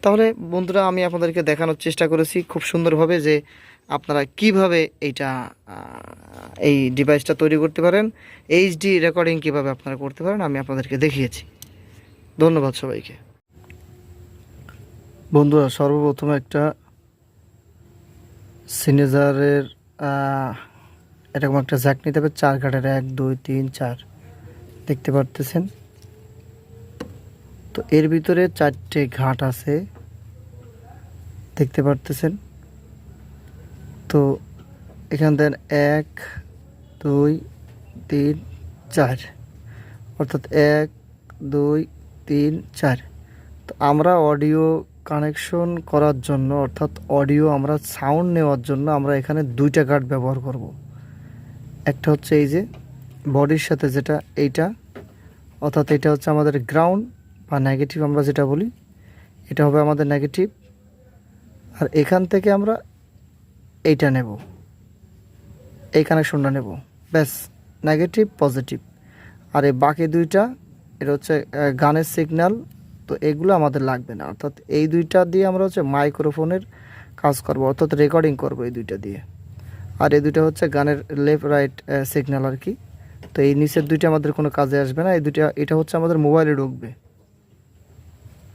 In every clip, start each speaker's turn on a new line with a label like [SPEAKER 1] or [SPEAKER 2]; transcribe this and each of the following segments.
[SPEAKER 1] তাহলে বন্ধুরা আমি আপনাদেরকে দেখানোর চেষ্টা করেছি খুব সুন্দরভাবে যে আপনারা কিভাবে এই ডিভাইসটা তৈরি করতে পারেন, এইচডি রেকর্ডিং কিভাবে আপনারা করতে পারেন আমি আপনাদেরকে দেখিয়েছি। ধন্যবাদ সবাইকে। বন্ধুরা সর্বপ্রথম একটা সিনেজারের এরকম একটা জ্যাক নিতে হবে 4 ঘাটের 1 2 3 4 দেখতে পারতেছেন। তো এর ভিতরে 4টে ঘাট আছে দেখতে পারতেছেন। তো এখান থেকে 1 2 3 4 অর্থাৎ 1 2 3 4। তো আমরা অডিও কানেকশন করার জন্য অর্থাৎ অডিও আমরা সাউন্ড নেওয়ার জন্য আমরা এখানে 2টা ঘাট ব্যবহার করব। একটা হচ্ছে এই যে বডির সাথে যেটা এইটা, অর্থাৎ এটা হচ্ছে আমাদের গ্রাউন্ড বা নেগেটিভ আমরা যেটা বলি, এটা হবে আমাদের নেগেটিভ। আর এখান থেকে আমরা এইটা নেব, এই কানেকশনটা নেব, ব্যাস নেগেটিভ পজিটিভ। আর এই বাকি দুইটা এটা হচ্ছে গানের সিগন্যাল, তো এগুলো আমাদের লাগবে না। অর্থাৎ এই দুইটা দিয়ে আমরা হচ্ছে মাইক্রোফোনের কাজ করব, অর্থাৎ রেকর্ডিং করব এই দুইটা দিয়ে। আর এই দুইটা হচ্ছে গানের লেফট রাইট সিগন্যাল আর কি। তো এই নিচের দুইটা আমাদের কোনো কাজে আসবে না, এই দুইটা এটা হচ্ছে আমাদের মোবাইলে ঢুকবে।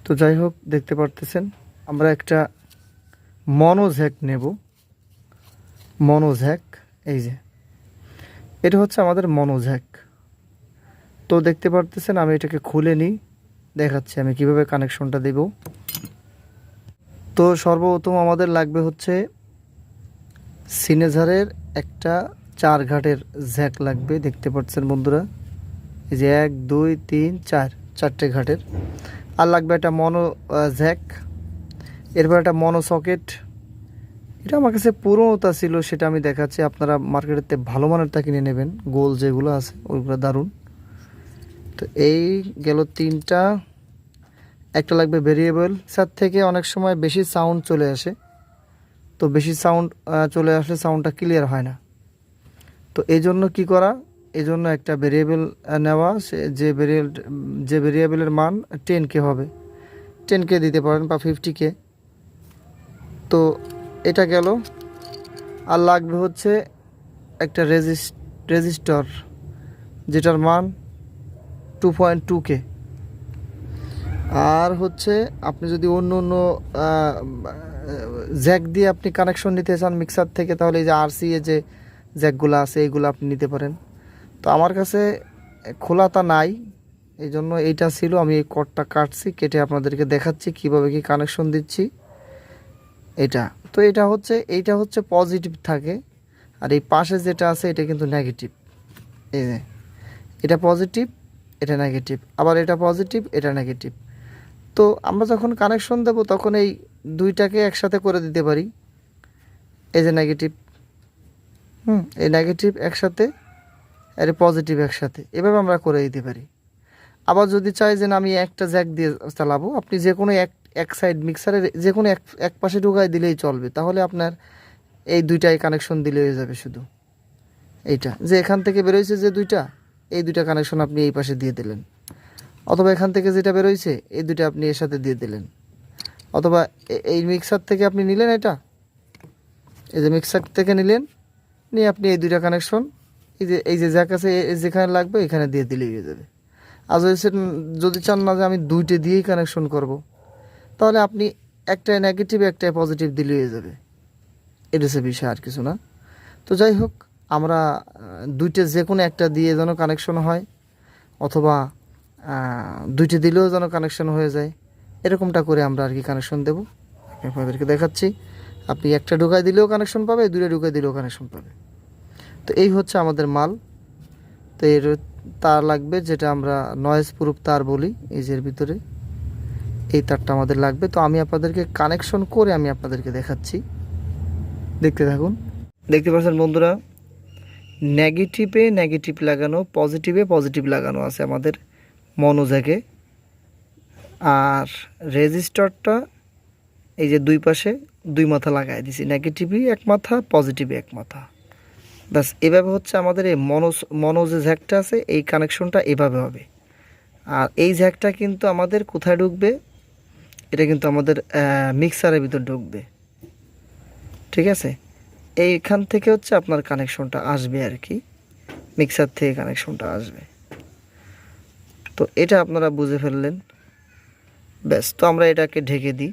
[SPEAKER 1] তো যাই হোক দেখতে পারতেছেন আমরা একটা মনোজ্যাক নেব, মনোজ্যাক এই যে এটা হচ্ছে আমাদের মনোজ্যাক। তো দেখতে পারতেছেন আমি এটাকে খুলে নিই, দেখাচ্ছি আমি কিভাবে কানেকশনটা দেব। তো সর্বপ্রথম আমাদের লাগবে হচ্ছে সিনেজারের একটা 4 ঘাটের জ্যাক লাগবে, দেখতে পাচ্ছেন বন্ধুরা এই যে 1 2 3 4 4টে ঘাটের। আর লাগবে একটা মনো জ্যাক, এরপর একটা মনো সকেট। এটা আমার কাছে পুরোনোটা ছিল, সেটা আমি দেখাচ্ছি। আপনারা মার্কেটেতে ভালো মানেরটা কিনে নেবেন, গোল যেগুলো আছে ওইগুলো দারুণ। তো এই গেল 3টা। একটা লাগবে ভেরিয়েবল, সার থেকে অনেক সময় বেশি সাউন্ড চলে আসে, তো বেশি সাউন্ড চলে আসলে সাউন্ডটা ক্লিয়ার হয় না। তো এই জন্য কী করা, এই জন্য একটা ভেরিয়েবল নেওয়া, যে ভেরিয়েবলের মান 10K হবে, 10K দিতে পারেন বা 50K। তো এটা গেল। আর লাগবে হচ্ছে একটা রেজিস্টর যেটার মান 2.2K। আর হচ্ছে আপনি যদি অন্য অন্য জ্যাক দিয়ে আপনি কানেকশন নিতে চান মিক্সার থেকে, তাহলে এই যে RCA যে জ্যাকগুলো আছে এইগুলো আপনি নিতে পারেন। তো আমার কাছে খোলাতা নাই, এই জন্য এইটা ছিল, আমি এই কর্ডটা কাটছি, কেটে আপনাদেরকে দেখাচ্ছি কিভাবে কি কানেকশন দিচ্ছি। এটা তো এইটা হচ্ছে পজিটিভ থাকে, আর এই পাশে যেটা আছে এটা কিন্তু নেগেটিভ। এই যে এটা পজিটিভ, এটা নেগেটিভ, আবার এটা পজিটিভ, এটা নেগেটিভ। তো আমরা যখন কানেকশন দেব তখন এই দুইটাকে একসাথে করে দিতে পারি। এই যে নেগেটিভ, এই নেগেটিভ একসাথে আর পজিটিভ একসাথে, এভাবে আমরা করে দিতে পারি। আবার যদি চাই যে না আমি একটা জ্যাক দিয়ে চালাবো, আপনি যে কোনো এক সাইড মিক্সারের যে কোনো এক পাশে ঢুকাই দিলেই চলবে। তাহলে আপনার এই দুইটাই কানেকশন দিলে হয়ে যাবে। শুধু এইটা যে এখান থেকে বেরোয়ছে যে এই দুইটা কানেকশন আপনি এই পাশে দিয়ে দিলেন, অথবা এখান থেকে যেটা বেরোয়ছে এই দুইটা আপনি এর সাথে দিয়ে দিলেন, অথবা এই মিক্সার থেকে আপনি নিলেন, এই যে মিক্সার থেকে নিলেন, নিয়ে আপনি এই দুইটা কানেকশন এই যে জ্যাক আছে যেখানে লাগবে এখানে দিয়ে দিলেই হয়ে যাবে। আর যদি চান না যে আমি দুইটা দিয়েই কানেকশন করব, তাহলে আপনি একটা নেগেটিভ একটা পজিটিভ দিলেই হয়ে যাবে। এটা হচ্ছে বিষয়, আর কিছু না। তো যাই হোক আমরা দুইটা যে কোনো একটা দিয়ে যেন কানেকশন হয়, অথবা দুইটা দিলেও যেন কানেকশন হয়ে যায়, এরকমটা করে আমরা আর কি কানেকশন দেব। আপনাদেরকে দেখাচ্ছি, আপনি একটা ঢুকাই দিলেও কানেকশন পাবে, দুইটা ঢুকাই দিলেও কানেকশন পাবে। তো এই হচ্ছে আমাদের মাল। তো এর তার লাগবে, যেটা আমরা নয়েজ প্রুফ তার বলি, এই যে এর ভিতরে এই তারটা আমাদের লাগবে। তো আমি আপনাদেরকে কানেকশন করে আমি আপনাদেরকে দেখাচ্ছি, দেখতে থাকুন। দেখতে পাচ্ছেন বন্ধুরা, নেগেটিভে নেগেটিভ লাগানো, পজিটিভে পজিটিভ লাগানো আছে আমাদের মনোজ্যাকে। আর রেজিস্টারটা এই যে দুই পাশে দুই মাথা লাগাই দিছি, নেগেটিভই এক মাথা, পজিটিভই এক মাথা। ব্যাস এভাবে হচ্ছে আমাদের এই মনো যে জ্যাকটা আছে এই কানেকশনটা এভাবে হবে। আর এই জ্যাকটা কিন্তু আমাদের কোথায় ঢুকবে, এটা কিন্তু আমাদের মিক্সারের ভিতর ঢুকবে, ঠিক আছে। এইখান থেকে হচ্ছে আপনার কানেকশনটা আসবে আর কি, মিক্সার থেকে কানেকশনটা আসবে। তো এটা আপনারা বুঝে ফেললেন, ব্যাস। তো আমরা এটাকে ঢেকে দিই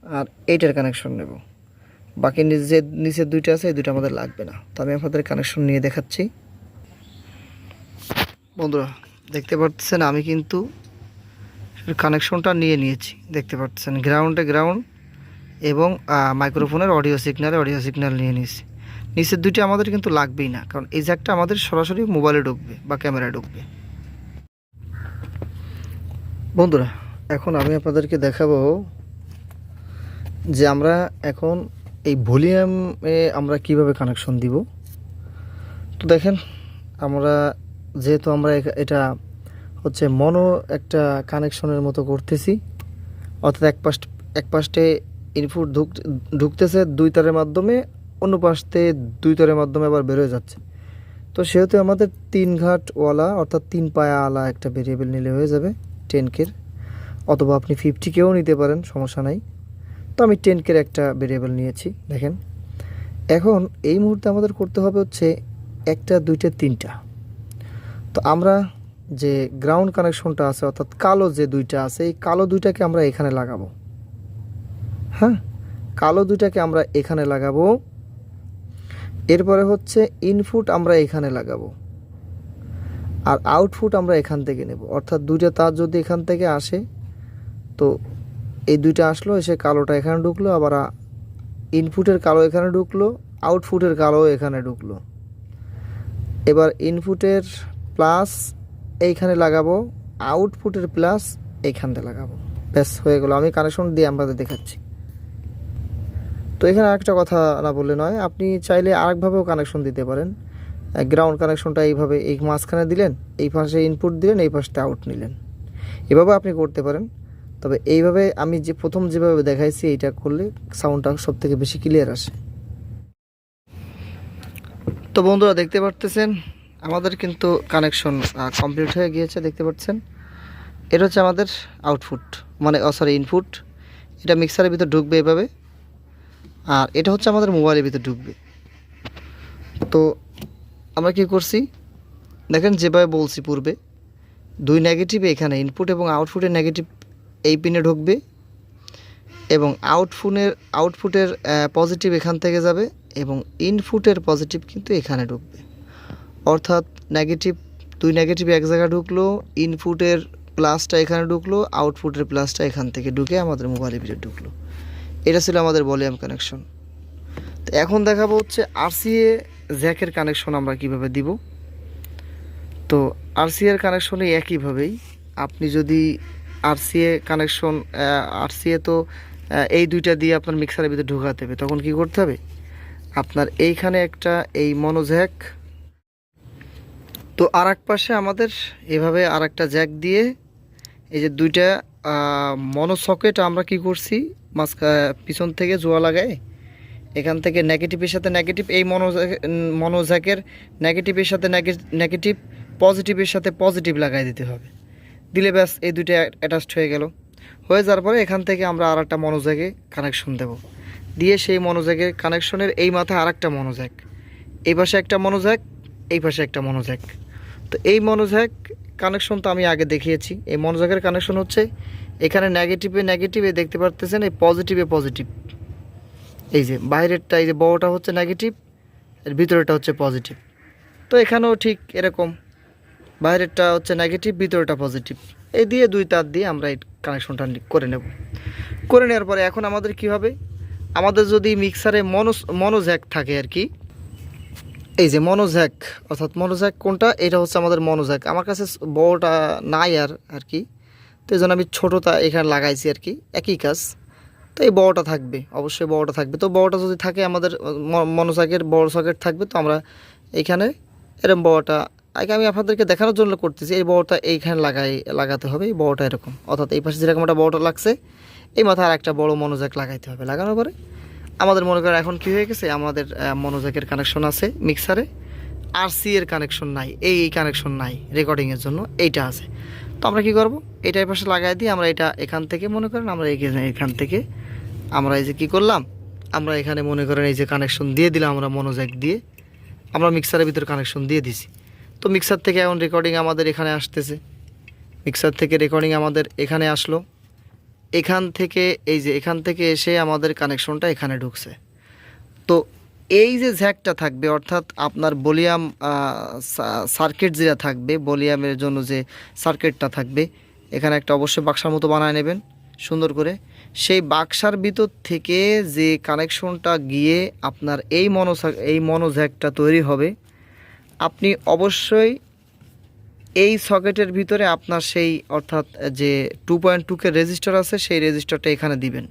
[SPEAKER 1] আর এইটার কানেকশন নেব। বাকি নিচের দুইটা আছে, এই দুইটা আমাদের লাগবে না। তো আমি আপনাদের কানেকশন নিয়ে দেখাচ্ছি। বন্ধুরা দেখতে পাচ্ছেন আমি কিন্তু কানেকশনটা নিয়ে নিয়েছি, দেখতে পাচ্ছেন গ্রাউন্ডে গ্রাউন্ড এবং মাইক্রোফোনের অডিও সিগন্যাল নিয়ে নিয়েছি। নিচের দুইটা আমাদের কিন্তু লাগবেই না, কারণ এই জ্যাকটা আমাদের সরাসরি মোবাইলে ঢুকবে বা ক্যামেরায় ঢুকবে। বন্ধুরা এখন আমি আপনাদেরকে দেখাবো যে আমরা এখন এই ভলিউমে আমরা কিভাবে কানেকশন দিব। তো দেখেন আমরা যেহেতু আমরা এটা হচ্ছে মনো একটা কানেকশনের মতো করতেছি, অর্থাৎ এক পাশে ইনপুট ঢুকতেছে 2 তারের মাধ্যমে, অন্য পাশে 2 তারের মাধ্যমে আবার বেরোয় যাচ্ছে। তো সেহেতু আমাদের 3 ঘাটওয়ালা অর্থাৎ 3 পায়াওয়ালা একটা ভেরিয়েবল নিলে হয়ে যাবে 10K, অথবা আপনি 50Kও নিতে পারেন, সমস্যা নাই। তো আমি 10K একটা ভেরিয়েবল নিয়েছি। দেখেন এখন এই মুহূর্তে আমাদের করতে হবে হচ্ছে 1, 2, 3টা। তো আমরা যে গ্রাউন্ড কানেকশনটা আছে অর্থাৎ কালো যে 2টা আছে, এই কালো 2টাকে আমরা এখানে লাগাবো। হ্যাঁ, কালো 2টাকে আমরা এখানে লাগাবো। এরপরে হচ্ছে ইনপুট আমরা এখানে লাগাবো আর আউটপুট আমরা এখান থেকে নেব। অর্থাৎ 2টা তার যদি এখান থেকে আসে, তো এই 2টা আসলো, এসে কালোটা এখানে ঢুকলো, আবার ইনপুটের কালো এখানে ঢুকলো, আউটপুটের কালো এখানে ঢুকলো। এবার ইনপুটের প্লাস এইখানে লাগাবো, আউটপুটের প্লাস এইখানটা লাগাবো, ব্যাস হয়ে গেল। আমি কানেকশন দিয়ে আমাদের দেখাচ্ছি। তো এখানে আরেকটা কথা না বললে নয়, আপনি চাইলে আরেকভাবেও কানেকশন দিতে পারেন। গ্রাউন্ড কানেকশনটা এইভাবে এই মাঝখানে দিলেন, এই পাশে ইনপুট দিলেন, এই পাশে আউট নিলেন, এভাবে আপনি করতে পারেন। তবে এইভাবে আমি যে প্রথম যেভাবে দেখাইছি এইটা করলে সাউন্ডটা সবথেকে বেশি ক্লিয়ার আসে। তো বন্ধুরা দেখতে পারতেছেন আমাদের কিন্তু কানেকশন কমপ্লিট হয়ে গিয়েছে, দেখতে পাচ্ছেন। এটা হচ্ছে আমাদের আউটপুট, মানে ইনপুট। এটা মিক্সারের ভিতর ঢুকবে এভাবে, আর এটা হচ্ছে আমাদের মোবাইলের ভিতর ঢুকবে। তো আমরা কি করছি দেখেন, যেভাবে বলছি পূর্বে, 2 নেগেটিভ এখানে ইনপুট এবং আউটপুটের নেগেটিভ এই পিনে ঢুকবে, এবং আউটপুটের পজিটিভ এখান থেকে যাবে, এবং ইনপুটের পজিটিভ কিন্তু এখানে ঢুকবে। অর্থাৎ 2 নেগেটিভ এক জায়গায় ঢুকলো, ইনপুটের প্লাসটা এখানে ঢুকলো, আউটপুটের প্লাসটা এখান থেকে ঢুকে আমাদের মোবাইলের ভিতরে ঢুকলো। এটা ছিল আমাদের ভলিউম কানেকশন। তো এখন দেখাবো হচ্ছে আরসিএ জ্যাকের কানেকশন আমরা কিভাবে দিব। তো আরসিএর কানেকশনে একইভাবেই আপনি যদি আরসিএ তো এই 2টা দিয়ে আপনার মিক্সারের ভিতরে ঢোকাতে হবে, তখন কি করতে হবে, আপনার এইখানে একটা এই মনোজ্যাক, তো আর এক পাশে আমাদের এভাবে আর একটা জ্যাক দিয়ে এই যে 2টা মনো সকেট আমরা কি করছি, পিছন থেকে জোয়া লাগায় এখান থেকে নেগেটিভের সাথে নেগেটিভ, এই মনোজ্যাকের নেগেটিভের সাথে নেগেটিভ, পজিটিভের সাথে পজিটিভ লাগাই দিতে হবে। দিলে ব্যাস এই 2টা অ্যাটাচড হয়ে গেল। হয়ে যাওয়ার পরে এখান থেকে আমরা আর একটা মনোজ্যাকে কানেকশন দেব, দিয়ে সেই মনোজ্যাকের কানেকশনের এই মাথায় আর একটা মনোজ্যাক, এই পাশে একটা মনোজ্যাক, এই পাশে একটা মনোজ্যাক। তো এই মনোজ্যাক কানেকশন তো আমি আগে দেখিয়েছি। এই মনোজ্যাকের কানেকশন হচ্ছে এখানে নেগেটিভে দেখতে পারতেছেন, এই পজিটিভ, এই যে বাইরেরটা, এই যে বড়টা হচ্ছে নেগেটিভ, এর ভিতরেটা হচ্ছে পজিটিভ। তো এখানেও ঠিক এরকম, বাইরেরটা হচ্ছে নেগেটিভ, ভিতরেটা পজিটিভ। এই দিয়ে 2 তার দিয়ে আমরা এই কানেকশনটা করে নেব। করে নেওয়ার পরে এখন আমাদের কি হবে, আমাদের যদি মিক্সারে মনোজ্যাক থাকে আর কি, এই যে মনোজ্যাক, অর্থাৎ মনোজ্যাক কোনটা, এটা হচ্ছে আমাদের মনোজ্যাক। আমার কাছে বড়টা নাই আর কি, তো এই জন্য আমি ছোটোটা এখানে লাগাইছি আর কি, একই কাজ। তো এই বড়টা থাকবে, অবশ্যই বড়টা থাকবে। তো বড়টা যদি থাকে, আমাদের মনোজ্যাকের বড় সকেট থাকবে, তো আমরা এইখানে এরকম বড়টা আগে আমি আপনাদেরকে দেখানোর জন্য করতেছি, এই বড়টা এইখানে লাগাতে হবে, এই বড়টা এরকম, অর্থাৎ এই পাশে যেরকম একটা বড়টা লাগছে, এই মাথায় আর একটা বড় মনোজ্যাক লাগাইতে হবে। লাগানোর পরে আমাদের মনে করেন এখন কি হয়ে গেছে, আমাদের মনোজ্যাকের কানেকশন আছে মিক্সারে, আরসি এর কানেকশন নাই, এই কানেকশন নাই রেকর্ডিংয়ের জন্য, এইটা আছে। তো আমরা কি করব, এটা এই পাশে লাগাই দিয়ে আমরা এটা এখান থেকে মনে করেন আমরা এখান থেকে আমরা এই যে কী করলাম, আমরা এখানে মনে করেন এই যে কানেকশন দিয়ে দিলাম আমরা মনোজ্যাক দিয়ে, আমরা মিক্সারের ভিতরে কানেকশন দিয়ে দিছি। তো মিক্সার থেকে এখন রেকর্ডিং আমাদের এখানে আসতেছে, মিক্সার থেকে রেকর্ডিং আমাদের এখানে আসলো, এখান থেকে এই যে এখান থেকে এসে আমাদের কানেকশনটা এখানে ঢুকছে। তো এই যে জ্যাকটা থাকবে অর্থাৎ আপনার ভলিউম সার্কিট যেটা থাকবে, ভলিউমের জন্য যে সার্কিটটা থাকবে, এখানে একটা অবশ্যই বাক্সার মতো বানায় নেবেন সুন্দর করে। সেই বাক্সার ভিতর থেকে যে কানেকশনটা গিয়ে আপনার এই মনো জ্যাকটা তৈরি হবে, আপনি অবশ্যই এই সকেটের ভিতরে আপনার সেই অর্থাৎ যে 2.2 রেজিস্টার আছে সেই রেজিস্টারটা এখানে দিবেন।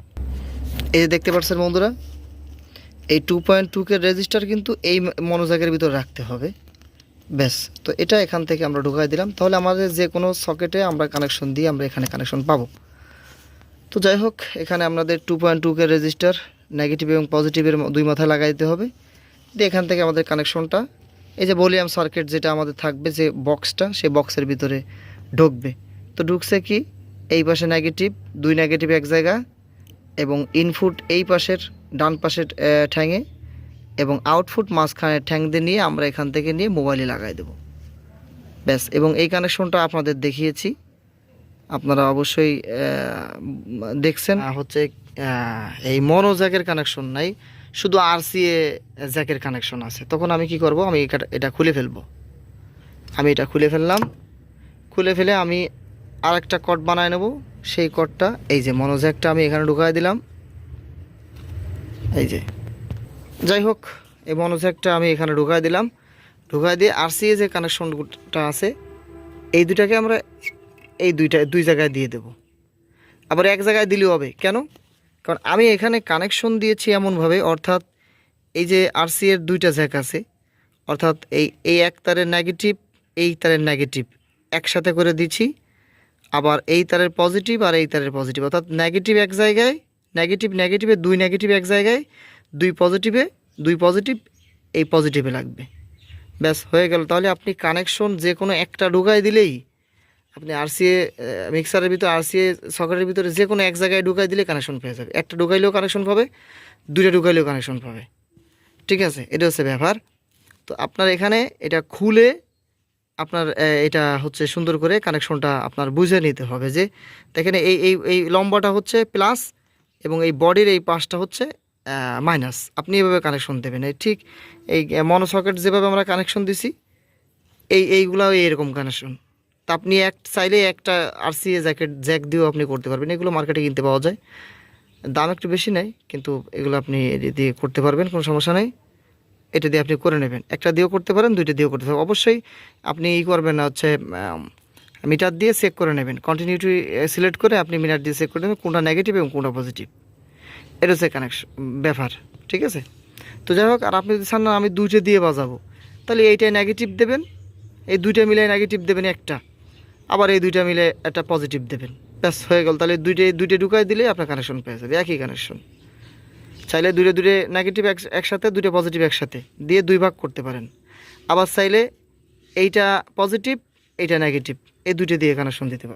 [SPEAKER 1] এই যে দেখতে পাচ্ছেন বন্ধুরা, এই 2.2 রেজিস্টার কিন্তু এই মনোজ্যাকের ভিতরে রাখতে হবে। ব্যাস, তো এটা এখান থেকে আমরা ঢুকাই দিলাম, তাহলে আমাদের যে কোনো সকেটে আমরা কানেকশন দিয়ে আমরা এখানে কানেকশন পাবো। তো যাই হোক, এখানে আমাদের 2.2 রেজিস্টার নেগেটিভ এবং পজিটিভের দুই মাথায় লাগাই দিতে হবে। দিয়ে এখান থেকে আমাদের কানেকশনটা এই যে ভলিউম সার্কিট যেটা আমাদের থাকবে যে বক্সটা, সেই বক্সের ভিতরে ঢুকবে। তো ঢুকছে কি, এই পাশে নেগেটিভ, দুই নেগেটিভ এক জায়গা, এবং ইনপুট এই পাশের ডান পাশের ঠ্যাঙে, এবং আউটপুট মাঝখানের ঠ্যাং দিয়ে নিয়ে আমরা এখান থেকে নিয়ে মোবাইলে লাগাই দেব। ব্যাস, এবং এই কানেকশনটা আপনাদের দেখিয়েছি, আপনারা অবশ্যই দেখছেন। হচ্ছে এই মনো জ্যাকের কানেকশন নাই, শুধু আরসিএ জ্যাকের কানেকশন আছে। তখন আমি কি করব, আমি এটা খুলে ফেলবো। আমি এটা খুলে ফেললাম, খুলে ফেলে আমি আরেকটা কট বানায় নেব। সেই কটটা এই যে মনো জ্যাকটা আমি এখানে ঢুকাই দিলাম, এই যে। যাই হোক, এই মনো জ্যাকটা আমি এখানে ঢুকাই দিলাম, ঢুকাই দিয়ে আরসিএ যে কানেকশনটা আছে এই দুটাকে আমরা এই দুই জায়গায় দিয়ে দেব। আবার এক জায়গায় দিলেও হবে, কেন? কারণ আমি এখানে কানেকশন দিয়েছি এমনভাবে, অর্থাৎ এই যে আরসিএর দুইটা জ্যাক আছে, অর্থাৎ এই এক তারের নেগেটিভ, এই তারের নেগেটিভ একসাথে করে দিচ্ছি। আবার এই তারের পজিটিভ আর এই তারের পজিটিভ, অর্থাৎ নেগেটিভ এক জায়গায়, নেগেটিভে দুই নেগেটিভ এক জায়গায়, দুই পজিটিভ এই পজিটিভে লাগবে। ব্যাস, হয়ে গেল। তাহলে আপনি কানেকশন যে কোনো একটা ঢুকাই দিলেই আপনি আরসিএ মিক্সারের ভিতরে, আরসিএ সকেটের ভিতরে যে কোনো এক জায়গায় ঢুকাই দিলে কানেকশন পেয়ে যাবে। একটা ঢুকাইলেও কানেকশন পাবে, দুইটা ঢুকাইলেও কানেকশন পাবে। ঠিক আছে, এটা হচ্ছে ব্যাপার। তো আপনার এখানে এটা খুলে আপনার এটা হচ্ছে সুন্দর করে কানেকশনটা আপনার বুঝে নিতে হবে যে দেখেন এই লম্বাটা হচ্ছে প্লাস এবং এই বডির এই পাশটা হচ্ছে মাইনাস। আপনি এভাবে কানেকশন দেবেন। ঠিক এই মনো সকেট যেভাবে আমরা কানেকশন দিছি এইগুলো এইরকম কানেকশন। তা আপনি চাইলে একটা আরসিএ জ্যাক দিয়েও আপনি করতে পারবেন। এগুলো মার্কেটে কিনতে পাওয়া যায়, দাম একটু বেশি নেয়, কিন্তু এগুলো আপনি দিয়ে করতে পারবেন, কোনো সমস্যা নেই। এটা দিয়ে আপনি করে নেবেন, একটা দিয়েও করতে পারেন, দুইটা দিয়েও করতে পারেন। অবশ্যই আপনি করবেন না হচ্ছে মিটার দিয়ে চেক করে নেবেন, কন্টিনিউটি সিলেক্ট করে আপনি মিটার দিয়ে চেক করে নেবেন কোনটা নেগেটিভ এবং কোনটা পজিটিভ। এটা হচ্ছে কানেকশন ব্যাপার। ঠিক আছে, তো যাই হোক, আর আপনি যদি চান না আমি দুইটা দিয়ে বাজাবো, তাহলে এইটাই নেগেটিভ দেবেন, এই দুইটা মিলে নেগেটিভ দেবেন একটা, আবার এই দুইটা মিলে একটা পজিটিভ দেবেন। ব্যাস, হয়ে গেল। তাহলে দুইটা ঢুকাই দিলে আপনার কানেকশন পেয়ে যাবে, একই কানেকশন। চাইলে দুইটা নেগেটিভ একসাথে, দুইটা পজিটিভ একসাথে দিয়ে দুই ভাগ করতে পারেন। আবার চাইলে এইটা পজিটিভ এইটা নেগেটিভ এই দুইটা দিয়ে কানেকশন দিতে পারেন।